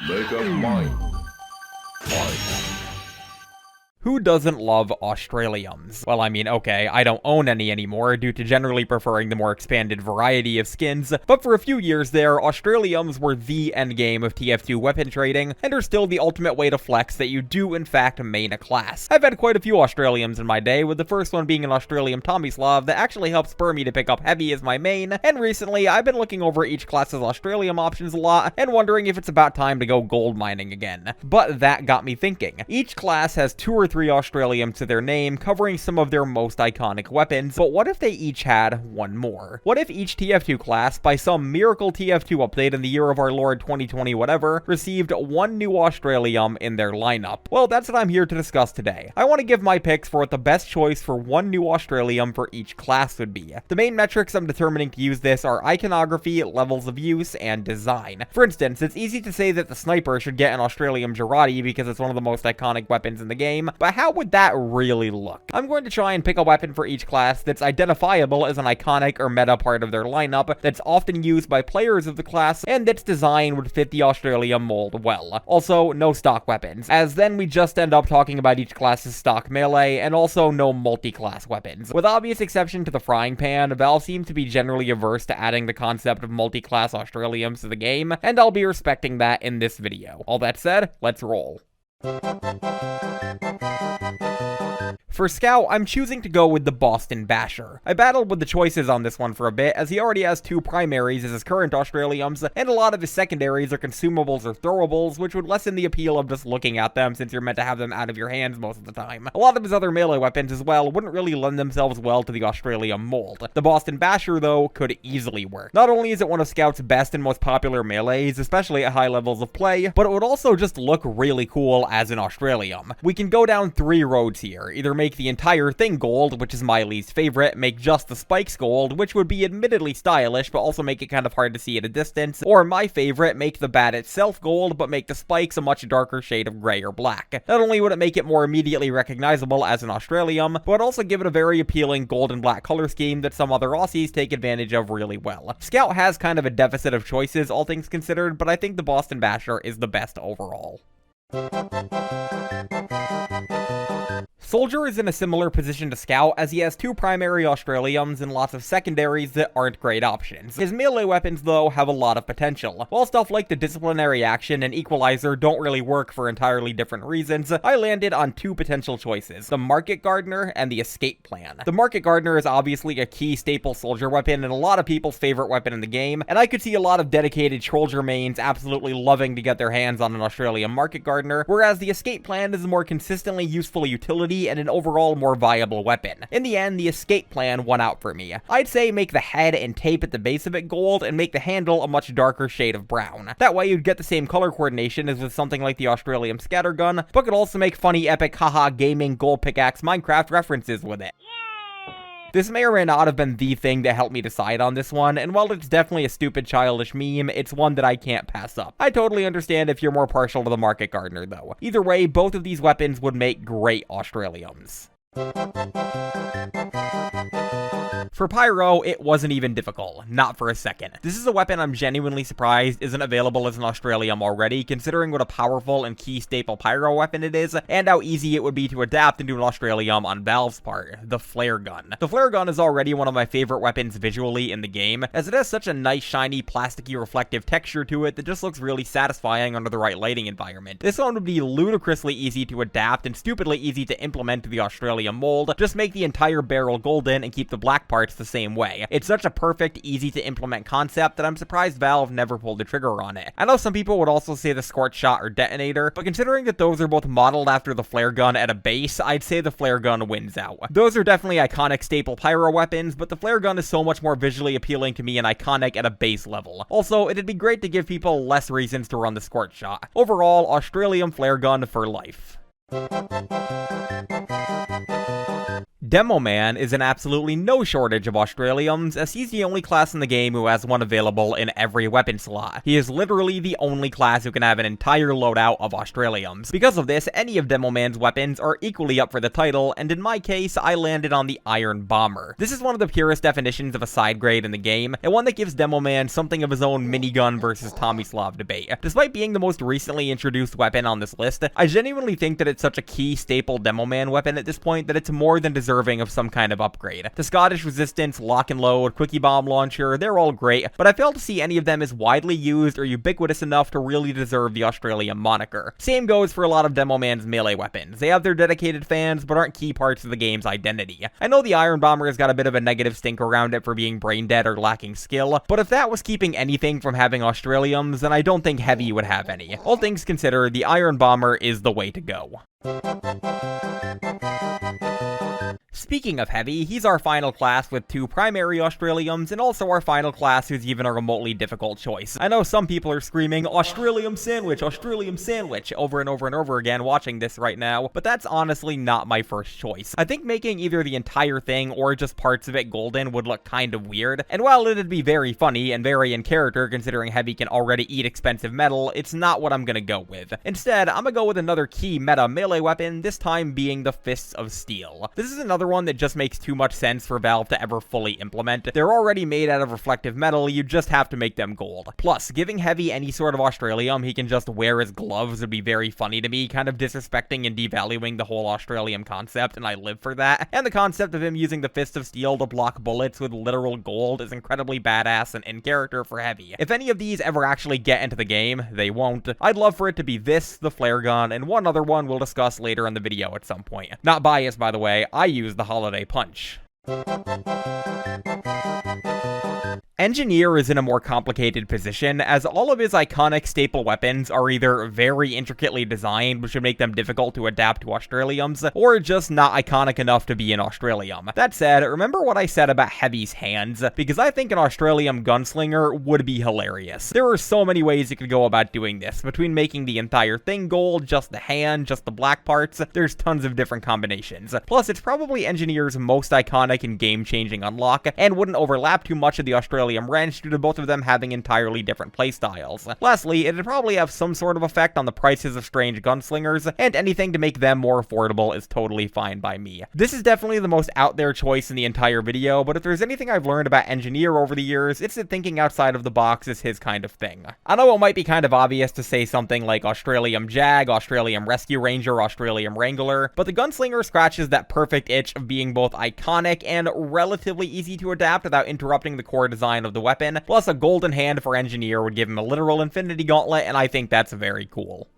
Make up mine. Fight. Who doesn't love Australiums? Well, I mean, okay, I don't own any anymore due to generally preferring the more expanded variety of skins, but for a few years there, Australiums were the endgame of TF2 weapon trading, and are still the ultimate way to flex that you do in fact main a class. I've had quite a few Australiums in my day, with the first one being an Australium Tommyslav that actually helped spur me to pick up Heavy as my main, and recently I've been looking over each class's Australium options a lot, and wondering if it's about time to go gold mining again. But that got me thinking. Each class has 2 or 3 Australiums to their name, covering some of their most iconic weapons, but what if they each had one more? What if each TF2 class, by some miracle TF2 update in the year of our Lord 2020 whatever, received one new Australium in their lineup? Well, that's what I'm here to discuss today. I want to give my picks for what the best choice for one new Australium for each class would be. The main metrics I'm determining to use this are iconography, levels of use, and design. For instance, it's easy to say that the sniper should get an Australium Girardi because it's one of the most iconic weapons in the game, but how would that really look? I'm going to try and pick a weapon for each class that's identifiable as an iconic or meta part of their lineup, that's often used by players of the class, and that's design would fit the Australium mold well. Also, no stock weapons, as then we just end up talking about each class's stock melee, and also no multi-class weapons. With obvious exception to the frying pan, Valve seems to be generally averse to adding the concept of multi-class Australiums to the game, and I'll be respecting that in this video. All that said, let's roll. For Scout, I'm choosing to go with the Boston Basher. I battled with the choices on this one for a bit, as he already has 2 primaries as his current Australiums, and a lot of his secondaries are consumables or throwables, which would lessen the appeal of just looking at them since you're meant to have them out of your hands most of the time. A lot of his other melee weapons as well wouldn't really lend themselves well to the Australium mold. The Boston Basher, though, could easily work. Not only is it one of Scout's best and most popular melees, especially at high levels of play, but it would also just look really cool as an Australium. We can go down 3 roads here. Either make the entire thing gold, which is my least favorite, make just the spikes gold, which would be admittedly stylish, but also make it kind of hard to see at a distance, or my favorite, make the bat itself gold, but make the spikes a much darker shade of gray or black. Not only would it make it more immediately recognizable as an Australium, but also give it a very appealing gold and black color scheme that some other Aussies take advantage of really well. Scout has kind of a deficit of choices, all things considered, but I think the Boston Basher is the best overall. Soldier is in a similar position to Scout, as he has 2 primary Australiums and lots of secondaries that aren't great options. His melee weapons, though, have a lot of potential. While stuff like the Disciplinary Action and Equalizer don't really work for entirely different reasons, I landed on 2 potential choices, the Market Gardener and the Escape Plan. The Market Gardener is obviously a key staple soldier weapon and a lot of people's favorite weapon in the game, and I could see a lot of dedicated soldier mains absolutely loving to get their hands on an Australian Market Gardener, whereas the Escape Plan is a more consistently useful utility and an overall more viable weapon. In the end, the Escape Plan won out for me. I'd say make the head and tape at the base of it gold, and make the handle a much darker shade of brown. That way you'd get the same color coordination as with something like the Australium Scattergun, but could also make funny epic haha gaming gold pickaxe Minecraft references with it. This may or may not have been the thing that helped me decide on this one, and while it's definitely a stupid childish meme, it's one that I can't pass up. I totally understand if you're more partial to the Market Gardener though. Either way, both of these weapons would make great Australiums. For Pyro, it wasn't even difficult. Not for a second. This is a weapon I'm genuinely surprised isn't available as an Australium already, considering what a powerful and key staple Pyro weapon it is, and how easy it would be to adapt into an Australium on Valve's part, the Flare Gun. The Flare Gun is already one of my favorite weapons visually in the game, as it has such a nice, shiny, plasticky, reflective texture to it that just looks really satisfying under the right lighting environment. This one would be ludicrously easy to adapt and stupidly easy to implement to the Australium mold. Just make the entire barrel golden and keep the black parts the same way. It's such a perfect, easy to implement concept that I'm surprised Valve never pulled the trigger on it. I know some people would also say the Scorch Shot or Detonator, but considering that those are both modeled after the Flare Gun at a base, I'd say the Flare Gun wins out. Those are definitely iconic staple Pyro weapons, but the Flare Gun is so much more visually appealing to me and iconic at a base level. Also, it'd be great to give people less reasons to run the Scorch Shot. Overall, Australium Flare Gun for life. Demoman is in absolutely no shortage of Australiums, as he's the only class in the game who has one available in every weapon slot. He is literally the only class who can have an entire loadout of Australiums. Because of this, any of Demoman's weapons are equally up for the title, and in my case, I landed on the Iron Bomber. This is one of the purest definitions of a side grade in the game, and one that gives Demoman something of his own minigun versus Tomislav debate. Despite being the most recently introduced weapon on this list, I genuinely think that it's such a key staple Demoman weapon at this point that it's more than deserving of some kind of upgrade. The Scottish Resistance, Lock and Load, Quickie Bomb Launcher, they're all great, but I fail to see any of them as widely used or ubiquitous enough to really deserve the Australium moniker. Same goes for a lot of Demoman's melee weapons. They have their dedicated fans, but aren't key parts of the game's identity. I know the Iron Bomber has got a bit of a negative stink around it for being brain dead or lacking skill, but if that was keeping anything from having Australiums, then I don't think Heavy would have any. All things considered, the Iron Bomber is the way to go. Speaking of Heavy, he's our final class with 2 primary Australiums, and also our final class who's even a remotely difficult choice. I know some people are screaming, Australium sandwich, over and over and over again watching this right now, but that's honestly not my first choice. I think making either the entire thing or just parts of it golden would look kind of weird, and while it'd be very funny and very in character considering Heavy can already eat expensive metal, it's not what I'm gonna go with. Instead, I'm gonna go with another key meta melee weapon, this time being the Fists of Steel. This is another one that just makes too much sense for Valve to ever fully implement. They're already made out of reflective metal, you just have to make them gold. Plus, giving Heavy any sort of Australium he can just wear as gloves would be very funny to me, kind of disrespecting and devaluing the whole Australium concept, and I live for that. And the concept of him using the Fist of Steel to block bullets with literal gold is incredibly badass and in character for Heavy. If any of these ever actually get into the game, they won't. I'd love for it to be this, the flare gun, and one other one we'll discuss later in the video at some point. Not biased, by the way, I use the Holiday Punch. Engineer is in a more complicated position, as all of his iconic staple weapons are either very intricately designed, which would make them difficult to adapt to Australiums, or just not iconic enough to be an Australium. That said, remember what I said about Heavy's hands, because I think an Australium gunslinger would be hilarious. There are so many ways you could go about doing this, between making the entire thing gold, just the hand, just the black parts, there's tons of different combinations. Plus, it's probably Engineer's most iconic and game-changing unlock, and wouldn't overlap too much of the Australium wrench due to both of them having entirely different playstyles. Lastly, it'd probably have some sort of effect on the prices of strange gunslingers, and anything to make them more affordable is totally fine by me. This is definitely the most out there choice in the entire video, but if there's anything I've learned about Engineer over the years, it's that thinking outside of the box is his kind of thing. I know it might be kind of obvious to say something like Australium Jag, Australium Rescue Ranger, Australium Wrangler, but the gunslinger scratches that perfect itch of being both iconic and relatively easy to adapt without interrupting the core design of the weapon, plus a golden hand for Engineer would give him a literal infinity gauntlet, and I think that's very cool.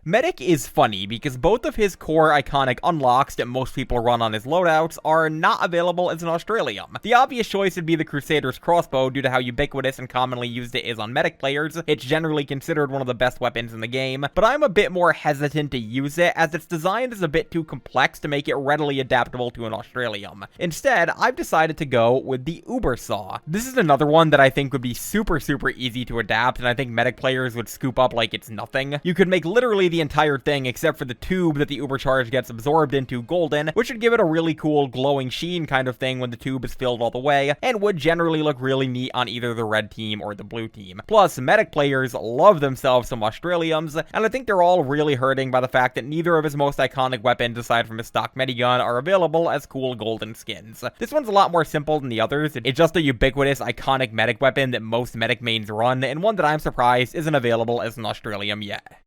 Medic is funny because both of his core iconic unlocks that most people run on his loadouts are not available as an Australium. The obvious choice would be the Crusader's crossbow due to how ubiquitous and commonly used it is on Medic players. It's generally considered one of the best weapons in the game, but I'm a bit more hesitant to use it as its design is a bit too complex to make it readily adaptable to an Australium. Instead, I've decided to go with the Uber Saw. This is another one that I think would be super easy to adapt, and I think Medic players would scoop up like it's nothing. You could make literally the entire thing except for the tube that the Uber charge gets absorbed into golden, which would give it a really cool glowing sheen kind of thing when the tube is filled all the way, and would generally look really neat on either the red team or the blue team. Plus, Medic players love themselves some Australiums, and I think they're all really hurting by the fact that neither of his most iconic weapons aside from his stock Medigun are available as cool golden skins. This one's a lot more simple than the others. It's just a ubiquitous iconic Medic weapon that most Medic mains run, and one that I'm surprised isn't available as an Australium yet.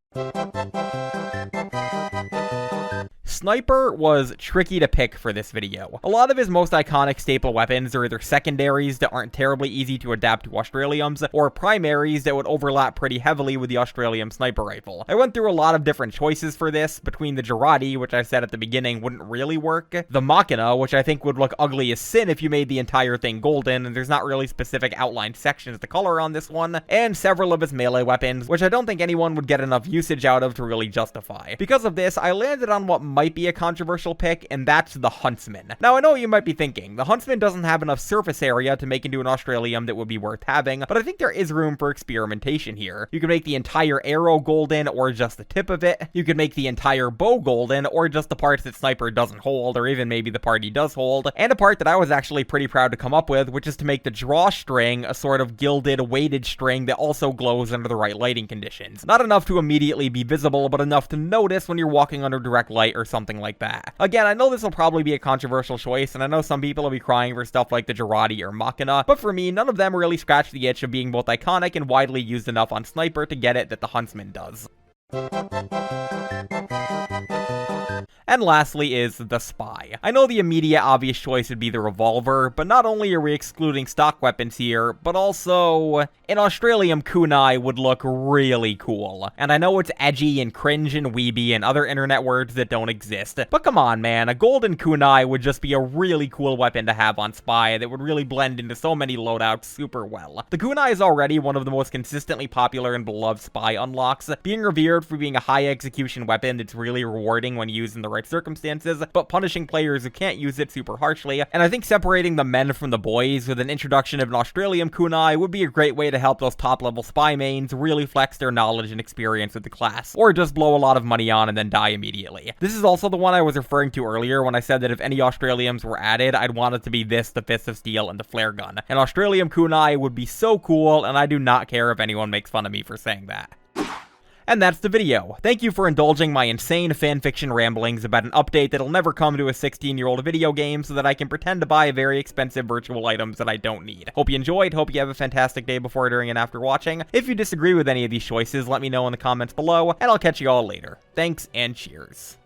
Sniper was tricky to pick for this video. A lot of his most iconic staple weapons are either secondaries that aren't terribly easy to adapt to Australiums, or primaries that would overlap pretty heavily with the Australium sniper rifle. I went through a lot of different choices for this, between the Girardi, which I said at the beginning wouldn't really work, the Machina, which I think would look ugly as sin if you made the entire thing golden, and there's not really specific outlined sections to color on this one, and several of his melee weapons, which I don't think anyone would get enough usage out of to really justify. Because of this, I landed on what might might be a controversial pick, and that's the Huntsman. Now, I know what you might be thinking. The Huntsman doesn't have enough surface area to make into an Australium that would be worth having, but I think there is room for experimentation here. You can make the entire arrow golden, or just the tip of it. You could make the entire bow golden, or just the parts that Sniper doesn't hold, or even maybe the part he does hold. And a part that I was actually pretty proud to come up with, which is to make the drawstring a sort of gilded, weighted string that also glows under the right lighting conditions. Not enough to immediately be visible, but enough to notice when you're walking under direct light or something like that. Again, I know this will probably be a controversial choice, and I know some people will be crying for stuff like the Girardi or Machina, but for me, none of them really scratch the itch of being both iconic and widely used enough on Sniper to get it that the Huntsman does. And lastly is the Spy. I know the immediate obvious choice would be the Revolver, but not only are we excluding stock weapons here, but also an Australium kunai would look really cool. And I know it's edgy and cringe and weeby and other internet words that don't exist, but come on man, a golden kunai would just be a really cool weapon to have on Spy that would really blend into so many loadouts super well. The kunai is already one of the most consistently popular and beloved Spy unlocks, being revered for being a high execution weapon that's really rewarding when used in the right circumstances, but punishing players who can't use it super harshly. And I think separating the men from the boys with an introduction of an Australium kunai would be a great way to help those top level Spy mains really flex their knowledge and experience with the class, or just blow a lot of money on and then die immediately. This is also the one I was referring to earlier when I said that if any Australiums were added, I'd want it to be this, the Fist of Steel, and the Flare Gun. An Australium kunai would be so cool, and I do not care if anyone makes fun of me for saying that. And that's the video. Thank you for indulging my insane fanfiction ramblings about an update that'll never come to a 16-year-old video game so that I can pretend to buy very expensive virtual items that I don't need. Hope you enjoyed, hope you have a fantastic day before, during, and after watching. If you disagree with any of these choices, let me know in the comments below, and I'll catch you all later. Thanks, and cheers.